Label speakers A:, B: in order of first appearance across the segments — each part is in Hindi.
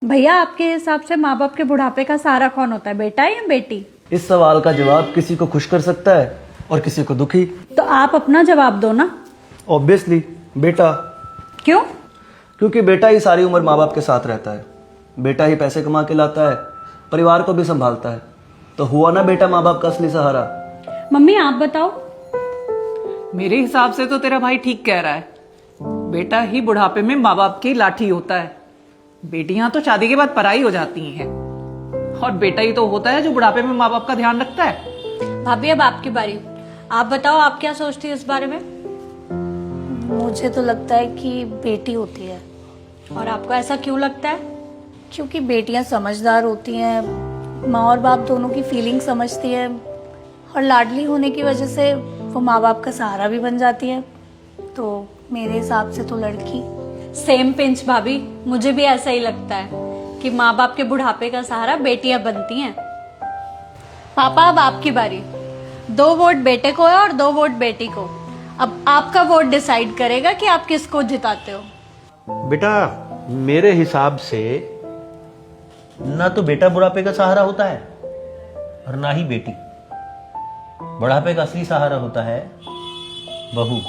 A: भैया, आपके हिसाब से माँ बाप के बुढ़ापे का सहारा कौन होता है, बेटा या बेटी?
B: इस सवाल का जवाब किसी को खुश कर सकता है और किसी को दुखी।
A: तो आप अपना जवाब दो ना।
B: ऑब्वियसली बेटा।
A: क्यों?
B: क्योंकि बेटा ही सारी उम्र माँ बाप के साथ रहता है, बेटा ही पैसे कमा के लाता है, परिवार को भी संभालता है। तो हुआ ना बेटा माँ बाप का असली सहारा।
A: मम्मी आप बताओ।
C: मेरे हिसाब से तो तेरा भाई ठीक कह रहा है। बेटा ही बुढ़ापे में माँ बाप की लाठी होता है। बेटियां तो शादी के बाद पराई हो जाती हैं और बेटा ही तो होता है जो बुढ़ापे में माँ बाप का ध्यान रखता है।
A: भाभी अब आपकी बारी, आप बताओ आप क्या सोचती है इस बारे में?
D: मुझे तो लगता है कि बेटी होती है।
A: और आपको ऐसा क्यों लगता है?
D: क्योंकि बेटियां समझदार होती हैं, माँ और बाप दोनों की फीलिंग समझती है और लाडली होने की वजह से वो माँ बाप का सहारा भी बन जाती है। तो मेरे हिसाब से तो लड़की।
A: सेम पिंच भाभी, मुझे भी ऐसा ही लगता है कि माँ बाप के बुढ़ापे का सहारा बेटियां बनती हैं। पापा अब आपकी बारी। 2 वोट बेटे को है और 2 वोट बेटी को। अब आपका वोट डिसाइड करेगा कि आप किसको जिताते हो।
E: बेटा मेरे हिसाब से ना तो बेटा बुढ़ापे का सहारा होता है और ना ही बेटी। बुढ़ापे का असली सहारा होता है बहू।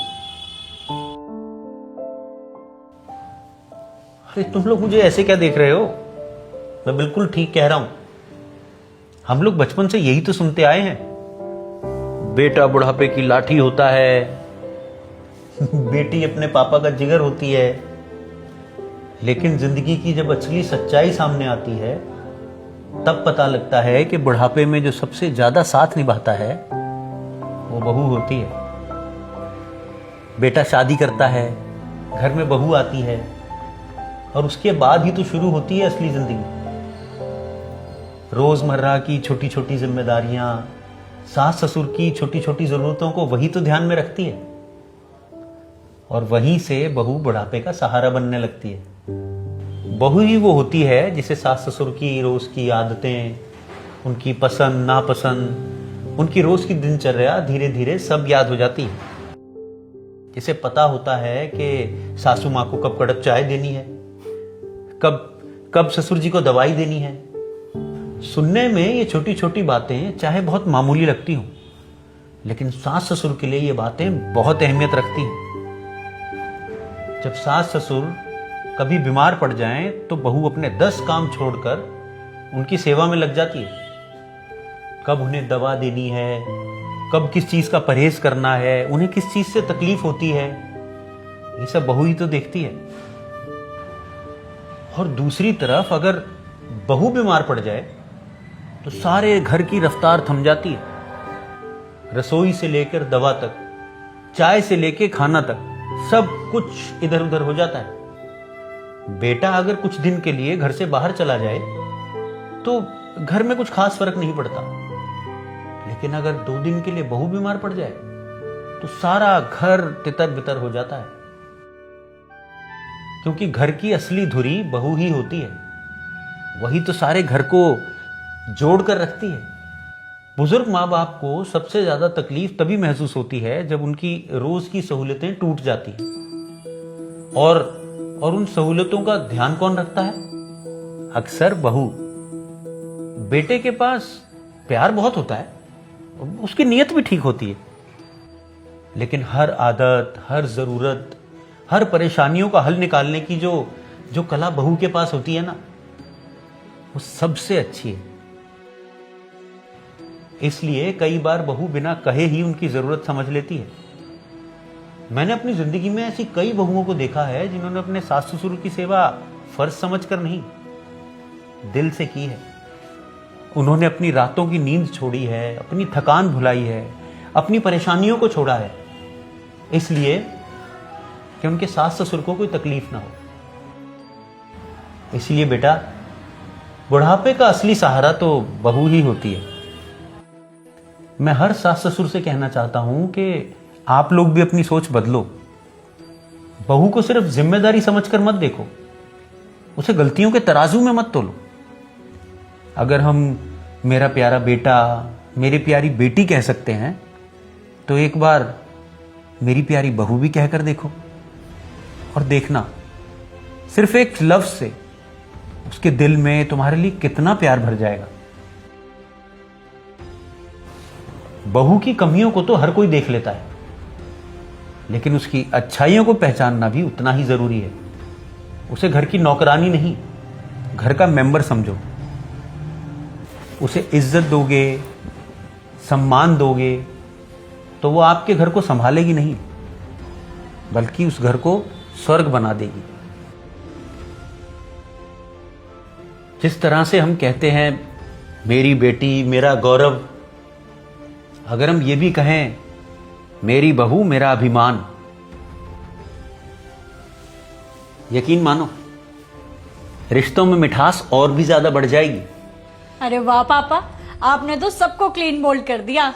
E: अरे तुम लोग मुझे ऐसे क्या देख रहे हो? मैं बिल्कुल ठीक कह रहा हूं। हम लोग बचपन से यही तो सुनते आए हैं, बेटा बुढ़ापे की लाठी होता है, बेटी अपने पापा का जिगर होती है। लेकिन जिंदगी की जब असली सच्चाई सामने आती है तब पता लगता है कि बुढ़ापे में जो सबसे ज्यादा साथ निभाता है वो बहू होती है। बेटा शादी करता है, घर में बहू आती है और उसके बाद ही तो शुरू होती है असली जिंदगी। रोजमर्रा की छोटी छोटी जिम्मेदारियां, सास ससुर की छोटी छोटी जरूरतों को वही तो ध्यान में रखती है और वहीं से बहू बुढ़ापे का सहारा बनने लगती है। बहू ही वो होती है जिसे सास ससुर की रोज की आदतें, उनकी पसंद नापसंद, उनकी रोज की दिनचर्या धीरे धीरे सब याद हो जाती है। जिसे पता होता है कि सासू माँ को कब कड़क चाय देनी है, कब ससुर जी को दवाई देनी है। सुनने में ये छोटी छोटी बातें चाहे बहुत मामूली लगती हों, लेकिन सास ससुर के लिए ये बातें बहुत अहमियत रखती हैं। जब सास ससुर कभी बीमार पड़ जाएं तो बहू अपने 10 काम छोड़कर उनकी सेवा में लग जाती है। कब उन्हें दवा देनी है, कब किस चीज का परहेज करना है, उन्हें किस चीज से तकलीफ होती है, ये सब बहू ही तो देखती है। और दूसरी तरफ अगर बहू बीमार पड़ जाए तो सारे घर की रफ्तार थम जाती है। रसोई से लेकर दवा तक, चाय से लेकर खाना तक, सब कुछ इधर उधर हो जाता है। बेटा अगर कुछ दिन के लिए घर से बाहर चला जाए तो घर में कुछ खास फर्क नहीं पड़ता, लेकिन अगर 2 दिन के लिए बहू बीमार पड़ जाए तो सारा घर तितर बितर हो जाता है। क्योंकि घर की असली धुरी बहू ही होती है, वही तो सारे घर को जोड़ कर रखती है। बुजुर्ग माँ बाप को सबसे ज्यादा तकलीफ तभी महसूस होती है जब उनकी रोज की सहूलतें टूट जाती हैं। और उन सहूलतों का ध्यान कौन रखता है? अक्सर बहू। बेटे के पास प्यार बहुत होता है, उसकी नीयत भी ठीक होती है, लेकिन हर आदत, हर जरूरत, हर परेशानियों का हल निकालने की जो कला बहू के पास होती है ना, वो सबसे अच्छी है। इसलिए कई बार बहू बिना कहे ही उनकी जरूरत समझ लेती है। मैंने अपनी जिंदगी में ऐसी कई बहुओं को देखा है जिन्होंने अपने सास ससुर की सेवा फर्ज समझकर नहीं, दिल से की है। उन्होंने अपनी रातों की नींद छोड़ी है, अपनी थकान भुलाई है, अपनी परेशानियों को छोड़ा है, इसलिए कि उनके सास ससुर को कोई तकलीफ ना हो। इसलिए बेटा, बुढ़ापे का असली सहारा तो बहू ही होती है। मैं हर सास ससुर से कहना चाहता हूं कि आप लोग भी अपनी सोच बदलो। बहू को सिर्फ जिम्मेदारी समझकर मत देखो, उसे गलतियों के तराजू में मत तोलो। अगर हम मेरा प्यारा बेटा, मेरी प्यारी बेटी कह सकते हैं तो एक बार मेरी प्यारी बहू भी कहकर देखो। और देखना, सिर्फ एक लफ्ज से उसके दिल में तुम्हारे लिए कितना प्यार भर जाएगा। बहू की कमियों को तो हर कोई देख लेता है, लेकिन उसकी अच्छाइयों को पहचानना भी उतना ही जरूरी है। उसे घर की नौकरानी नहीं, घर का मेंबर समझो। उसे इज्जत दोगे, सम्मान दोगे, तो वो आपके घर को संभालेगी नहीं, बल्कि उस घर को स्वर्ग बना देगी। जिस तरह से हम कहते हैं मेरी बेटी मेरा गौरव, अगर हम ये भी कहें मेरी बहू मेरा अभिमान, यकीन मानो रिश्तों में मिठास और भी ज्यादा बढ़ जाएगी।
A: अरे वाह पापा, आपने तो सबको क्लीन बोल्ड कर दिया।